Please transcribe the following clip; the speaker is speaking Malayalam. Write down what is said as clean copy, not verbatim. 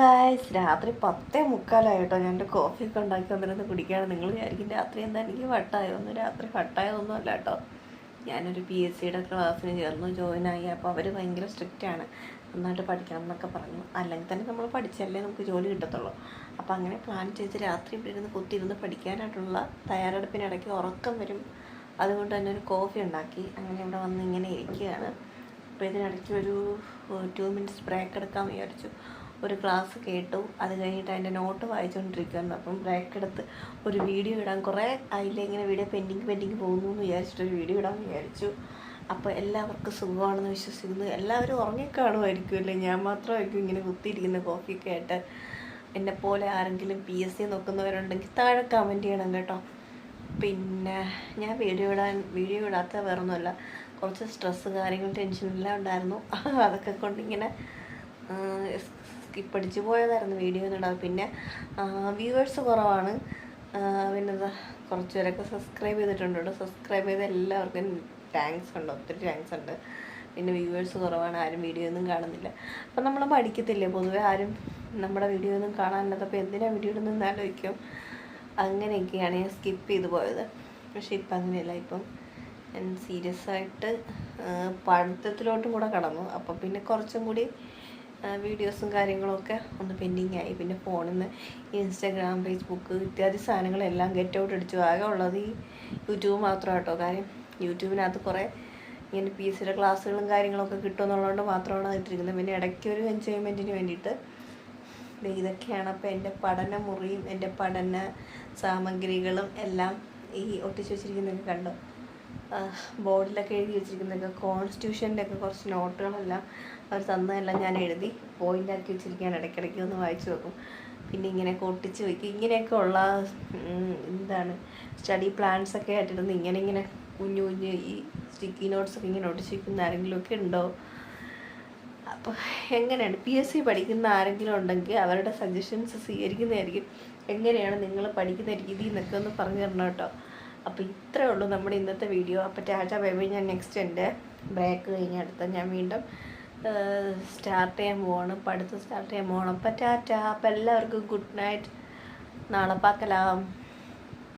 ഗായ്സ്, രാത്രി 10:45 കേട്ടോ. ഞാൻ എൻ്റെ കോഫിയൊക്കെ ഉണ്ടാക്കി വന്നിരുന്ന് കുടിക്കുകയാണ്. നിങ്ങൾ വിചാരിക്കും രാത്രി എന്താ എനിക്ക് വട്ടായൊന്നും. രാത്രി വട്ടായൊന്നും അല്ല കേട്ടോ. ഞാനൊരു PSCയുടെ ക്ലാസ്സിന് ചേർന്നു, ജോയിനായി. അപ്പോൾ അവർ ഭയങ്കര സ്ട്രിക്റ്റാണ്, നന്നായിട്ട് പഠിക്കണം എന്നൊക്കെ പറഞ്ഞു. അല്ലെങ്കിൽ തന്നെ നമ്മൾ പഠിച്ചല്ലേ നമുക്ക് ജോലി കിട്ടത്തുള്ളൂ. അപ്പോൾ അങ്ങനെ പ്ലാൻ ചെയ്ത് രാത്രി ഇവിടെ ഇരുന്ന് കുത്തിയിരുന്ന് പഠിക്കാനായിട്ടുള്ള തയ്യാറെടുപ്പിനിടയ്ക്ക് ഉറക്കം വരും. അതുകൊണ്ട് തന്നെ ഒരു കോഫി ഉണ്ടാക്കി അങ്ങനെ ഇവിടെ വന്ന് ഇങ്ങനെ ഇരിക്കുകയാണ്. അപ്പോൾ ഇതിനിടയ്ക്ക് ഒരു 2 മിനിറ്റ്സ് ബ്രേക്ക് എടുക്കാൻ വിചാരിച്ചു. ഒരു ക്ലാസ് കേട്ടു, അത് കഴിഞ്ഞിട്ട് അതിൻ്റെ നോട്ട് വായിച്ചുകൊണ്ടിരിക്കുകയായിരുന്നു. അപ്പം ബ്രേക്ക് എടുത്ത് ഒരു വീഡിയോ ഇടാൻ, കുറേ അതിൽ ഇങ്ങനെ വീഡിയോ പെൻഡിങ് പോകുന്നു എന്ന് വിചാരിച്ചിട്ടൊരു വീഡിയോ ഇടാൻ വിചാരിച്ചു. അപ്പോൾ എല്ലാവർക്കും സുഖമാണെന്ന് വിശ്വസിക്കുന്നു. എല്ലാവരും ഉറങ്ങിക്കാണുമായിരിക്കുമല്ലേ, ഞാൻ മാത്രമായിരിക്കും ഇങ്ങനെ കുത്തിയിരിക്കുന്ന കോഫിയൊക്കെ ആയിട്ട്. എന്നെപ്പോലെ ആരെങ്കിലും PSC നോക്കുന്നവരുണ്ടെങ്കിൽ താഴെ കമൻറ്റ് ചെയ്യണം കേട്ടോ. പിന്നെ ഞാൻ വീഡിയോ ഇടാത്ത വേറൊന്നുമല്ല, കുറച്ച് സ്ട്രെസ്സ് കാര്യങ്ങൾ ടെൻഷനെല്ലാം ഉണ്ടായിരുന്നു. അതൊക്കെ കൊണ്ടിങ്ങനെ സ്കിപ്പടിച്ച് പോയതായിരുന്നു വീഡിയോ ഇടാം. പിന്നെ വ്യൂവേഴ്സ് കുറവാണ്. പിന്നെന്താ, കുറച്ച് പേരൊക്കെ സബ്സ്ക്രൈബ് ചെയ്തിട്ടുണ്ട് കേട്ടോ. സബ്സ്ക്രൈബ് ചെയ്ത എല്ലാവർക്കും താങ്ക്സ് ഉണ്ട്, ഒത്തിരി താങ്ക്സ് ഉണ്ട്. പിന്നെ വ്യൂവേഴ്സ് കുറവാണ്, ആരും വീഡിയോ ഒന്നും കാണുന്നില്ല. അപ്പം നമ്മൾ പഠിക്കത്തില്ലേ, പൊതുവെ ആരും നമ്മുടെ വീഡിയോ ഒന്നും കാണാനില്ലാത്ത. അപ്പോൾ എന്തിനാണ് വീഡിയോ ഇടുന്നതെന്ന് ആലോചിക്കും. അങ്ങനെയൊക്കെയാണ് ഞാൻ സ്കിപ്പ് ചെയ്ത് പോയത്. പക്ഷേ ഇപ്പം അങ്ങനെയല്ല, ഇപ്പം ഞാൻ സീരിയസ് ആയിട്ട് പഠിത്തത്തിലോട്ടും കൂടെ കടന്നു. അപ്പം പിന്നെ കുറച്ചും കൂടി വീഡിയോസും കാര്യങ്ങളൊക്കെ ഒന്ന് പെൻഡിങ് ആയി. പിന്നെ ഫോണിൽ നിന്ന് ഇൻസ്റ്റാഗ്രാം, ഫേസ്ബുക്ക് ഇത്യാദി സാധനങ്ങളെല്ലാം ഗെറ്റ് ഔട്ട് അടിച്ചു. ആകെ ഉള്ളത് ഈ യൂട്യൂബ് മാത്രം കേട്ടോ. കാര്യം യൂട്യൂബിനകത്ത് കുറേ ഇങ്ങനെ PSCയുടെ ക്ലാസ്സുകളും കാര്യങ്ങളൊക്കെ കിട്ടുമെന്നുള്ളതുകൊണ്ട് മാത്രമാണ് അതിട്ടിരിക്കുന്നത്. പിന്നെ ഇടയ്ക്ക് ഒരു എൻജോയ്മെൻറ്റിന് വേണ്ടിയിട്ട് ഇതൊക്കെയാണ്. അപ്പോൾ എൻ്റെ പഠന മുറിയും എൻ്റെ പഠന സാമഗ്രികളും എല്ലാം ഈ ഒട്ടിച്ച് വെച്ചിരിക്കുന്നതൊക്കെ കണ്ടോ. ബോർഡിലൊക്കെ എഴുതി വെച്ചിരിക്കുന്നതൊക്കെ കോൺസ്റ്റിറ്റ്യൂഷൻ്റെ ഒക്കെ കുറച്ച് നോട്ടുകളെല്ലാം അവർ തന്നതെല്ലാം ഞാൻ എഴുതി പോയിൻ്റാക്കി വെച്ചിരിക്കുകയാണ്. ഇടയ്ക്കിടയ്ക്ക് ഒന്ന് വായിച്ചു നോക്കും. പിന്നെ ഇങ്ങനെയൊക്കെ ഒട്ടിച്ച് വയ്ക്കും. ഇങ്ങനെയൊക്കെ ഉള്ള എന്താണ് സ്റ്റഡി പ്ലാൻസൊക്കെ ആയിട്ടിരുന്ന് ഇങ്ങനെ കുഞ്ഞു ഈ സ്റ്റിക്കി നോട്ട്സൊക്കെ ഇങ്ങനെ ഒട്ടിച്ച് വയ്ക്കുന്ന ആരെങ്കിലുമൊക്കെ ഉണ്ടോ? അപ്പോൾ എങ്ങനെയാണ് PSC പഠിക്കുന്ന ആരെങ്കിലും ഉണ്ടെങ്കിൽ അവരുടെ സജഷൻസ് സ്വീകരിക്കുന്നതായിരിക്കും. എങ്ങനെയാണ് നിങ്ങൾ പഠിക്കുന്ന രീതി എന്നൊക്കെ ഒന്ന് പറഞ്ഞു തരണം കേട്ടോ. അപ്പോൾ ഇത്രയേ ഉള്ളൂ നമ്മുടെ ഇന്നത്തെ വീഡിയോ. അപ്പോൾ ടാറ്റ ബൈ ബൈ. ഞാൻ നെക്സ്റ്റ് എൻ്റെ ബ്രേക്ക് കഴിഞ്ഞ് അടുത്ത ഞാൻ വീണ്ടും സ്റ്റാർട്ട് ചെയ്യാൻ പോവാണ്, പഠിത്തം സ്റ്റാർട്ട് ചെയ്യാൻ പോകണം. അപ്പോൾ ടാറ്റ. അപ്പോൾ എല്ലാവർക്കും ഗുഡ് നൈറ്റ്. നാളെ പാക്കലാം.